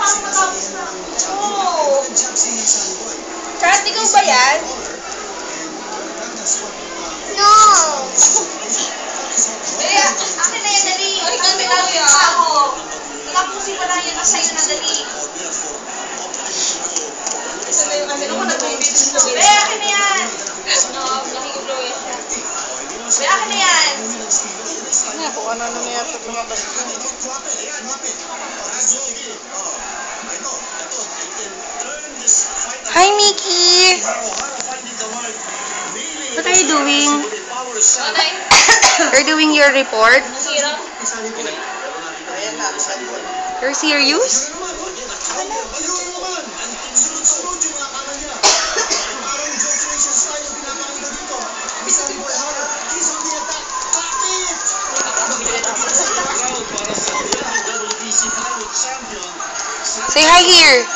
Oo. Kat, ikaw ba yan? No. Eh, akin na yan, dali. Ikaw may ako. Tapusin pa lang yan sa'yo na dali. Ano ko nag-umbit mo? Eh, akin na yan. Nakikiblow yan siya. Eh, akin na yan. Nga, kung ano na yata lumabas ko. Hi, Mickey. What are you doing? You're doing your report? You're serious? Say hi here.